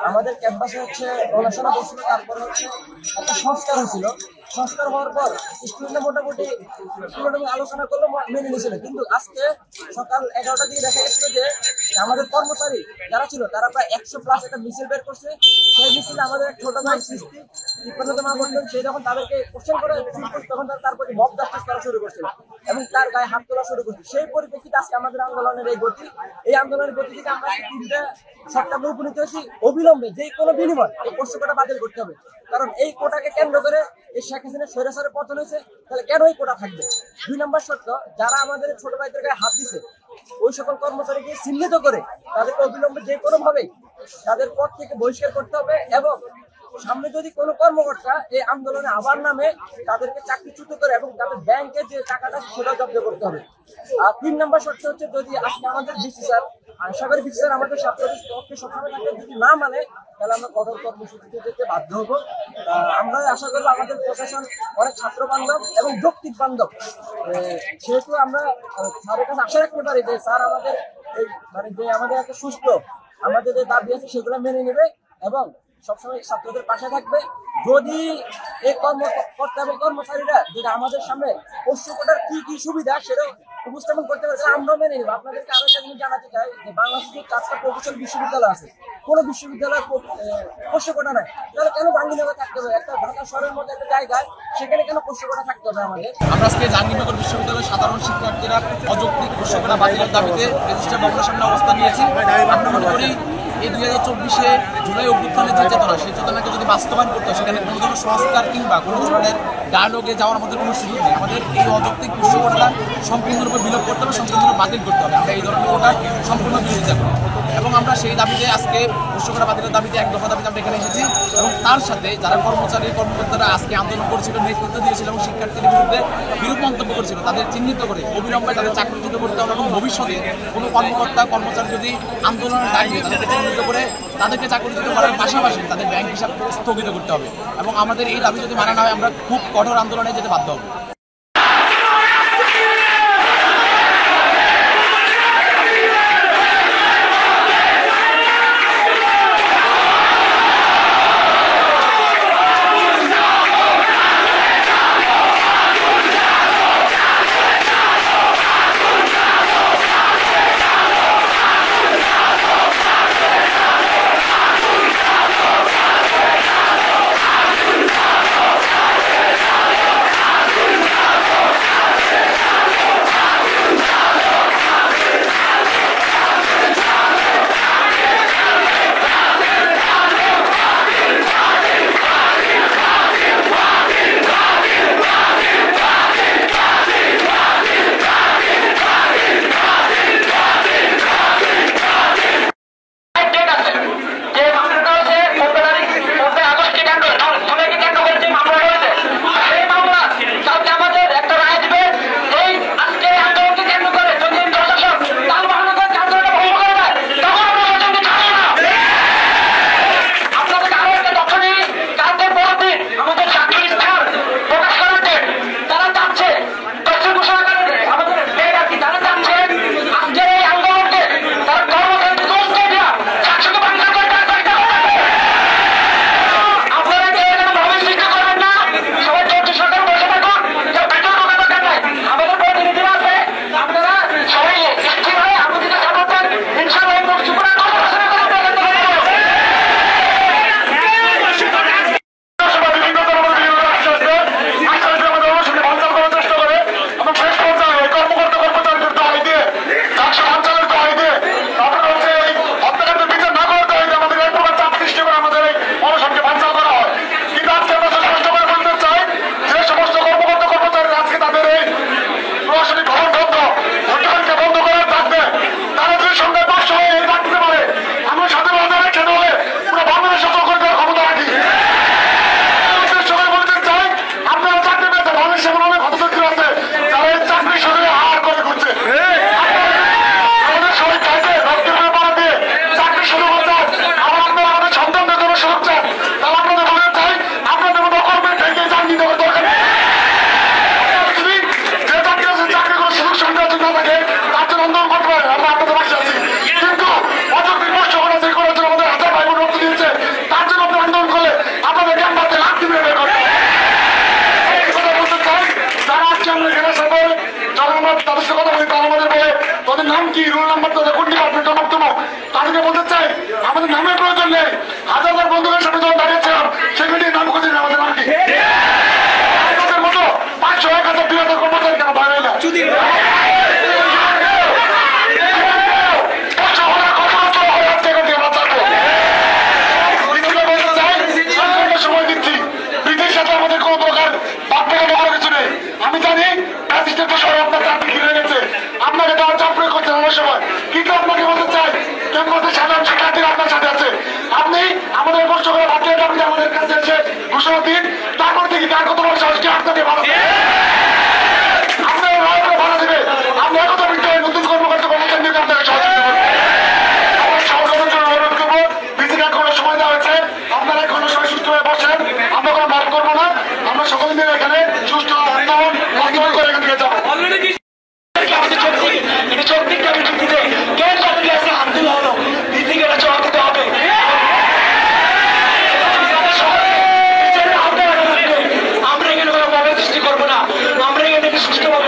আমাদের ক্যাম্পাসে হচ্ছে গবেষণা বসছিল, তারপরে হচ্ছে একটা সংস্কার হয়েছিল। সংস্কার হওয়ার পর স্টুডেন্টরা মোটামুটি আলোচনা করলো, মেনে নিয়েছিল। কিন্তু আজকে সকাল 11টা দিকে দেখা গেছিল যে আমাদের কর্মচারী যারা ছিল তারা প্রায় 100+ একটা মিছিল বের করছে। সেই মিছিলে আমাদের এক ছোট ভাই সৃষ্টি সে যখন তাদেরকে কোশ্চেন করে তখন তার প্রতি মব জাস্টিস করা শুরু করছিল এবং তার গায়ে হাত তোলা শুরু করছে। সেই পরিপ্রেক্ষিতে আজকে আমাদের আন্দোলনের এই গতি, এই আন্দোলনের গতি থেকে আমরা 3টা শর্তাবলী উপনীত হয়েছি। অবিলম্বে যে কোনো বিনিময় এই পোষ্য কোটা বাতিল করতে হবে। কারণ এই কোটাকে কেন্দ্র করে এই শেখ হাসিনার স্বৈরাচারের পতন হয়েছে, তাহলে কেন এই কোটা থাকবে? 2 নম্বর শর্ত, যারা আমাদের ছোট ভাইদের গায়ে হাত দিছে ওই সকল কর্মচারীকে চিহ্নিত করে তাদেরকে অবিলম্বে যে কোনো ভাবে তাদের পদ থেকে বহিষ্কার করতে হবে এবং সামনে যদি কোনো কর্মকর্তা এই আন্দোলনে আবার নামে তাদেরকে চাকরিচ্যুত করে এবং তাদের ব্যাংকে যে টাকাটা সেটা জব্দ করতে হবে। আর 3 নম্বর শর্ত হচ্ছে, যদি আজকে আমাদের ডিসি স্যার, আশা করি ডিসি স্যার আমাদের ছাত্রদের পক্ষে সবসময় থাকে, যদি না মানে তাহলে আমরা কঠোর কর্মসূচিতে যেতে বাধ্য হবো। আমরা আশা করবো আমাদের প্রশাসন অনেক ছাত্র বান্ধব এবং যৌক্তিক বান্ধব, সেহেতু আমরা স্যারের কাছে আশা রাখতে পারি যে স্যার আমাদের এই মানে যে আমাদের একটা সুস্থ আমাদের যে দাবি আছে সেগুলো মেনে নেবে এবং সবসময় ছাত্রদের পাশে থাকবে। যদি এই কর্মকর্তা এবং কর্মচারীরা যদি আমাদের সামনে পোষ্য কোটার কি কি সুবিধা সেটা উপস্থাপন করতে পারে, আমরা মেনে নেব। আপনাদেরকে আরো একটা জিনিস জানাতে চাই যে বাংলাদেশে 4টা প্রকৌশল বিশ্ববিদ্যালয় আছে, কোনো বিশ্ববিদ্যালয় পোষ্য কোটা নাই, তাহলে কেন জাহাঙ্গীরনগর থাকতে হবে? একটা ঢাকা শহরের মধ্যে একটা জায়গায়, সেখানে কেন পোষ্য কোটা থাকতে হবে আমাদের? আমরা আজকে জাহাঙ্গীরনগর বিশ্ববিদ্যালয়ের সাধারণ শিক্ষার্থীরা অযৌক্তিক পোষ্য কোটা বাতিলের দাবিতে রেজিস্ট্রার ভবনের সামনে অবস্থান নিয়েছি। আমরা মনে করি এই 2024 জুলাই অভ্যুত্থানের যে চেতনা, সেই চেতনাকে যদি বাস্তবায়ন করতে হয় সেখানে কোনো ধরনের সংস্কার কিংবা কোনো ধরনের ডায়ালগে যাওয়ার আমাদের কোনো সুযোগ নেই। আমাদের এই অযৌক্তিক পোষ্য কোটাটা সম্পূর্ণরূপে বিলোপ করতে হবে, সম্পূর্ণরূপে বাতিল করতে হবে। আমরা এই ধরনের কোটার সম্পূর্ণ বিরোধিতা করি এবং আমরা সেই দাবিতে আজকে পোষ্য কোটা বাতিলের দাবিতে 1 দফা দাবিতে আমরা এখানে এসেছি এবং তার সাথে যারা কর্মচারীরা আজকে আন্দোলন করেছিল, নেতৃত্ব দিয়েছিল এবং শিক্ষার্থীদের বিরুদ্ধে বিরূপ মন্তব্য করেছিল, তাদের চিহ্নিত করে অবিলম্বে তাদের চাকরিচ্যুত করতে হবে এবং ভবিষ্যতে কোনো কর্মচারী যদি আন্দোলনের ডাক দিয়ে তাদেরকে চিহ্নিত করে তাদেরকে চাকরিচ্যুত করার পাশাপাশি তাদের ব্যাংক হিসাব স্থগিত করতে হবে এবং আমাদের এই দাবি যদি মানা না হয় আমরা খুব কঠোর আন্দোলনে যেতে বাধ্য হব। কি রোল নাম্বার তো কোন ডিপার্টমেন্ট অন্যতম তাদেরকে বলতে চাই আমাদের নামের প্রয়োজন নেই। হাজার হাজার বন্ধুদের সাথে যখন দাঁড়িয়েছিলাম সেগুলি নাম খুঁজে আমাদের নাম কি আমাদের মতো 500 1000 2000 কর্মচারী কেন ভয় হয় না সময় দিচ্ছি ব্রিটিশ সাথে আমাদের কোনো প্রকার বাপ্পাকে দেওয়ার কিছু নেই। আমি জানি প্যাসিস্টের শহর আপনার চাপ বিক্রি হয়ে গেছে, আপনাকে দেওয়ার চাপ প্রয়োগ করতে অনেক সময়, কিন্তু আপনাকে বলতে চাই কেন্দ্রের সাধারণ শিক্ষার্থীরা আপনার সাথে আছে। আপনি আমাদের কষ্ট করে বাকি আপনি আমাদের কাছে এসে ঘোষণা দিন, তারপর দেখি তার কত বড় সাহস কি আপনাকে ভালো আপনার ভালো দেবে। আপনি একথা বলতে নতুন কর্মকর্তা কর্মচারীকে আপনাকে সহযোগিতা করবেন। আমার সহযোগের জন্য অনুরোধ করবো, বিসিকে এখনো সময় দেওয়া হয়েছে, আপনারা এখনো সময় সুস্থ হয়ে বসেন, আমরা কোনো মার্ক করবো না, আমরা সকল মিলে এখানে সুস্থ আন্দোলন বাস্তবায়ন করে এখান থেকে যাবো। আমরা এখানে কোনো প্রভাব সৃষ্টি করবো না, আমরা এখানে সুস্থভাবে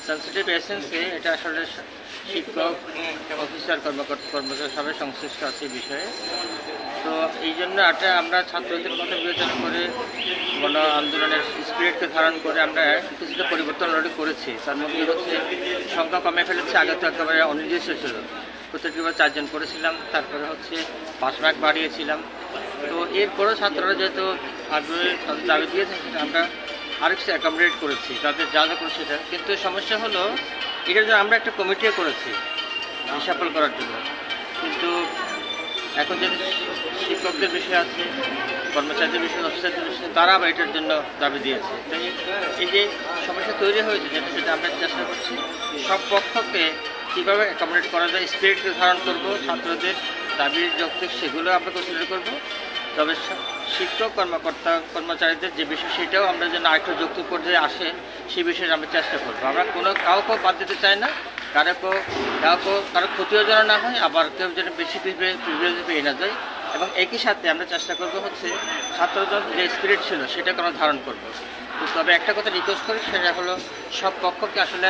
সেন্সিটিভ এসেন্সে এটা আসলে শিক্ষক অফিসার কর্মচারী সবাই সংশ্লিষ্ট আছে এই বিষয়ে। তো এই জন্য এটা আমরা ছাত্রদের কথা বিবেচনা করে গণ আন্দোলনের স্পিরিটকে ধারণ করে আমরা কিছুটা পরিবর্তন অলরেডি করেছি। তার মধ্যে হচ্ছে সংখ্যা কমে ফেলেছে, আগে তো একেবারে অনির্দিষ্ট ছিল, প্রত্যেকবার 4 জন করেছিলাম, তারপরে হচ্ছে 5 মার্ক বাড়িয়েছিলাম। তো এরপরেও ছাত্ররা যেহেতু আগ্রহে তাদের দাবি দিয়েছে সেটা আমরা আরেকটু অ্যাকোমোডেট করেছি, তাদের যা যা করেছে সেটা। কিন্তু সমস্যা হলো এটার জন্য আমরা একটা কমিটিও করেছি রিসাফল করার জন্য, কিন্তু এখন যদি শিক্ষকদের বিষয় আছে, কর্মচারীদের বিষয়, অফিসারদের বিষয়, তারা আবার এটার জন্য দাবি দিয়েছে। তাই এই যে সমস্যা তৈরি হয়েছে সেটা আমরা চেষ্টা করছি সব পক্ষকে কীভাবে অ্যাকোমোডেট করা যায়, স্পিরিটকে ধারণ করব, ছাত্রদের দাবির যৌক্তিক সেগুলো আমরা কনসিডার করব। তবে শিক্ষক কর্মচারীদের যে বিষয় সেটাও আমরা যেন আরেকটু যৌক্তিক পর্যায়ে আসে সেই বিষয়ে আমরা চেষ্টা করবো। আমরা কাউকে বাদ দিতে চাই না, কারো ক্ষতিও যেন না হয়, আবার কেউ যেন বেশি প্রিভিলেজ পেয়ে না যায়, এবং একই সাথে আমরা চেষ্টা করব হচ্ছে ছাত্রদের যে স্পিরিট ছিল সেটা কোনো ধারণ করব। তবে একটা কথা রিকোয়েস্ট করি, সেটা হলো সব পক্ষকে আসলে